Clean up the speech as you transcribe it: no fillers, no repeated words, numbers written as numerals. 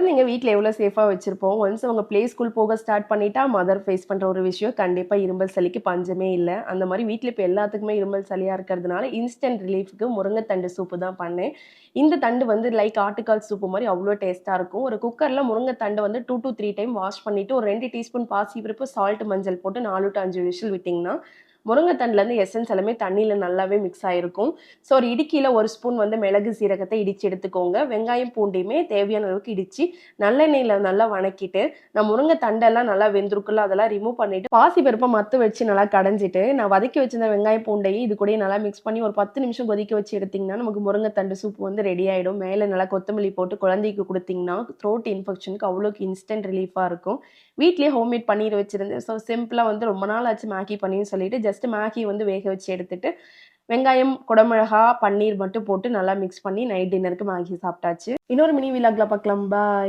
குழந்தைங்க வீட்ல எவ்வளோ சேஃபா வச்சிருப்போம். ஒன்ஸ் அவங்க ப்ளே ஸ்கூல் போக ஸ்டார்ட் பண்ணிட்டா, மதர் ஃபேஸ் பண்ற ஒரு விஷயம் கண்டிப்பா இருமல், சளிக்கு பஞ்சமே இல்ல. அந்த மாரி வீட்ல இப்ப எல்லாத்துக்குமே இருமல், சளியா இருக்கிறதுனால, இன்ஸ்டன்ட் ரிலீஃப்க்கு முருங்கத்தண்டு சூப்பு தான் பண்ணேன். இந்த தண்டு வந்து லைக் ஆட்டுக்கால் சூப்பு மாரி அவ்ளோ டேஸ்ட்டா இருக்கும். ஒரு குக்கர்ல முருங்கத்தண்ட வந்து 2 டூ 3 டைம் வாஷ் பண்ணிட்டு, ஒரு 2 டீஸ்பூன் பாசிப்பருப்பு, சால்ட், மஞ்சள் போட்டு 4 டூ 5 விசில் விட்டீங்கன்னா, முருங்கத்தண்டுலேருந்து எசன்ஸ் எல்லாமே தண்ணீல நல்லாவே மிக்ஸ் ஆயிருக்கும். ஸோ ஒரு இடுக்கியில 1 ஸ்பூன் வந்து மிளகு, சீரகத்த இடிச்சு எடுத்துக்கோங்க. வெங்காயம், பூண்டையுமே தேவையான அளவுக்கு இடிச்சு, நல்லெண்ணெயில நல்லா வணக்கிட்டு, நான் முருங்க தண்டெல்லாம் நல்லா வெந்திருக்குல்ல, அதெல்லாம் ரிமூவ் பண்ணிட்டு, பாசிப்பருப்ப மத்து வச்சு நல்லா கடைஞ்சிட்டு, நான் வதக்கி வச்சிருந்த வெங்காயம், பூண்டையும் இது கூடயே நல்லா மிக்ஸ் பண்ணி ஒரு 10 நிமிஷம் கொதிக்க வச்சு எடுத்தீங்கன்னா, நமக்கு முருங்கத்தண்டு சூப் வந்து ரெடி ஆயிடும். மேல நல்லா கொத்தமல்லி போட்டு குழந்தைக்கு குடுத்தீங்கன்னா, த்ரோட் இன்ஃபெக்ஷனுக்கு அவ்வளோக்கு இன்ஸ்டன்ட் ரிலீஃபா இருக்கும். வீட்லயே ஹோம்மேட் பன்னீர் வச்சிருந்தேன். ஸோ சிம்பிளா வந்து ரொம்ப நாள் ஆச்சு மேகி பன்னீர்ன்னு சொல்லிட்டு, ஜஸ்ட் மேகி வந்து வேக வச்சு எடுத்துட்டு, வெங்காயம், குடமிளகா, பன்னீர் மட்டும் போட்டு நல்லா மிக்ஸ் பண்ணி நைட் டின்னருக்கு மேகி சாப்பிட்டாச்சு. இன்னொரு மினி விலாக்ல பார்க்கலாம். பாய்.